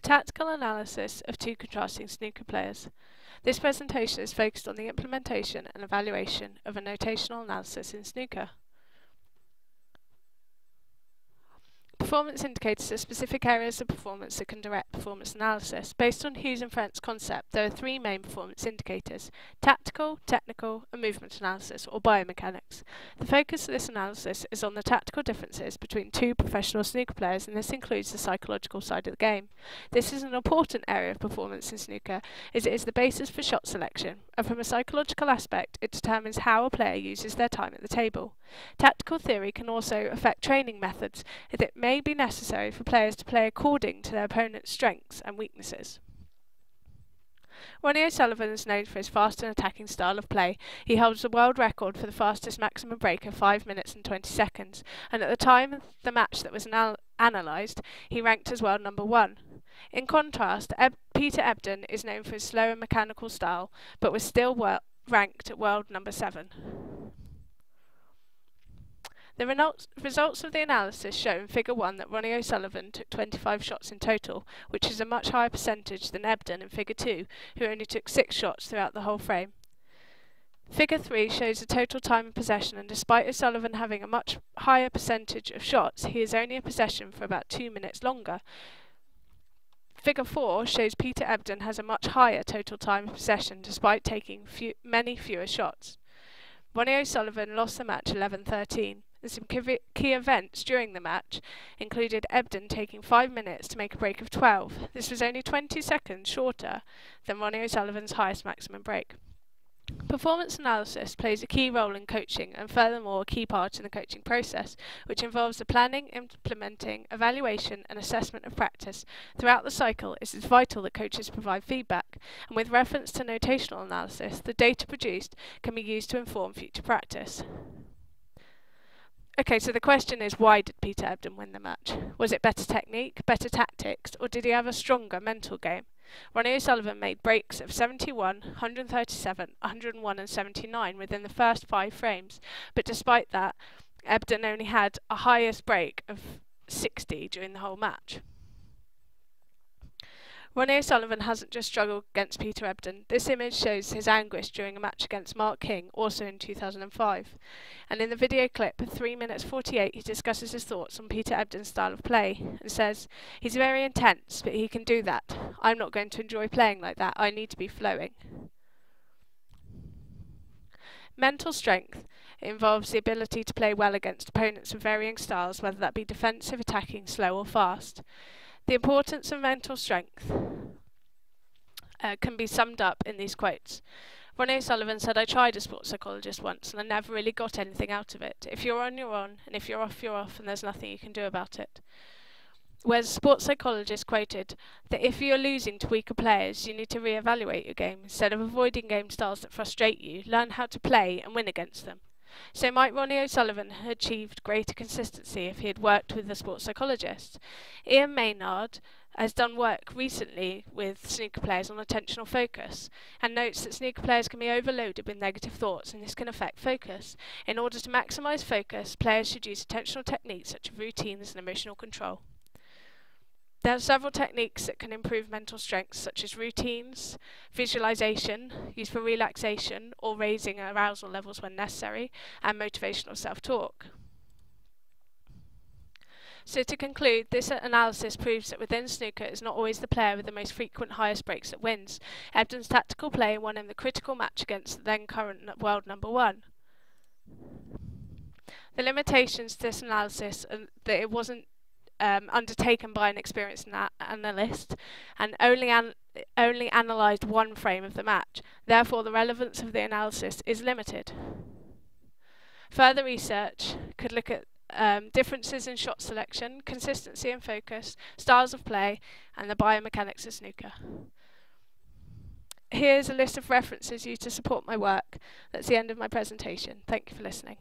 tactical analysis of two contrasting snooker players. This presentation is focused on the implementation and evaluation of a notational analysis in snooker. Performance indicators are specific areas of performance that can direct performance analysis. Based on Hughes and Friend's concept, there are three main performance indicators: tactical, technical, and movement analysis, or biomechanics. The focus of this analysis is on the tactical differences between two professional snooker players, and this includes the psychological side of the game. This is an important area of performance in snooker, as it is the basis for shot selection, and from a psychological aspect, it determines how a player uses their time at the table. Tactical theory can also affect training methods, as it may be necessary for players to play according to their opponent's strengths and weaknesses. Ronnie O'Sullivan is known for his fast and attacking style of play. He holds the world record for the fastest maximum break of 5 minutes and 20 seconds, and at the time of the match that was analysed, he ranked as world number 1. In contrast, Peter Ebdon is known for his slow and mechanical style, but was still ranked at world number 7. The results of the analysis show in Figure 1 that Ronnie O'Sullivan took 25 shots in total, which is a much higher percentage than Ebdon in Figure 2, who only took 6 shots throughout the whole frame. Figure 3 shows the total time of possession, and despite O'Sullivan having a much higher percentage of shots, he is only in possession for about 2 minutes longer. Figure 4 shows Peter Ebdon has a much higher total time of possession, despite taking many fewer shots. Ronnie O'Sullivan lost the match 11-13. And some key events during the match included Ebdon taking 5 minutes to make a break of 12. This was only 20 seconds shorter than Ronnie O'Sullivan's highest maximum break. Performance analysis plays a key role in coaching, and furthermore a key part in the coaching process, which involves the planning, implementing, evaluation and assessment of practice. Throughout the cycle, it is vital that coaches provide feedback, and with reference to notational analysis, the data produced can be used to inform future practice. Okay, so the question is, why did Peter Ebdon win the match? Was it better technique, better tactics, or did he have a stronger mental game? Ronnie O'Sullivan made breaks of 71, 137, 101 and 79 within the first 5 frames, but despite that, Ebdon only had a highest break of 60 during the whole match. Ronnie O'Sullivan hasn't just struggled against Peter Ebdon. This image shows his anguish during a match against Mark King, also in 2005. And in the video clip, 3 minutes 48, he discusses his thoughts on Peter Ebdon's style of play and says, "He's very intense, but he can do that. I'm not going to enjoy playing like that. I need to be flowing." Mental strength involves the ability to play well against opponents with varying styles, whether that be defensive, attacking, slow or fast. The importance of mental strength can be summed up in these quotes. Ronnie O'Sullivan said, "I tried a sports psychologist once and I never really got anything out of it. If you're on, you're on, and if you're off, you're off, and there's nothing you can do about it." Whereas a sports psychologist quoted that if you're losing to weaker players, you need to re-evaluate your game. Instead of avoiding game styles that frustrate you, learn how to play and win against them. So might Ronnie O'Sullivan have achieved greater consistency if he had worked with a sports psychologist? Ian Maynard has done work recently with snooker players on attentional focus, and notes that snooker players can be overloaded with negative thoughts, and this can affect focus. In order to maximise focus, players should use attentional techniques such as routines and emotional control. There are several techniques that can improve mental strength, such as routines, visualization, used for relaxation or raising arousal levels when necessary, and motivational self-talk. So to conclude, this analysis proves that within snooker it is not always the player with the most frequent highest breaks that wins. Ebdon's tactical play won him the critical match against the then current world number 1. The limitations to this analysis are that it wasn't undertaken by an experienced analyst and only analysed one frame of the match. Therefore, the relevance of the analysis is limited. Further research could look at differences in shot selection, consistency and focus, styles of play, and the biomechanics of snooker. Here's a list of references used to support my work. That's the end of my presentation. Thank you for listening.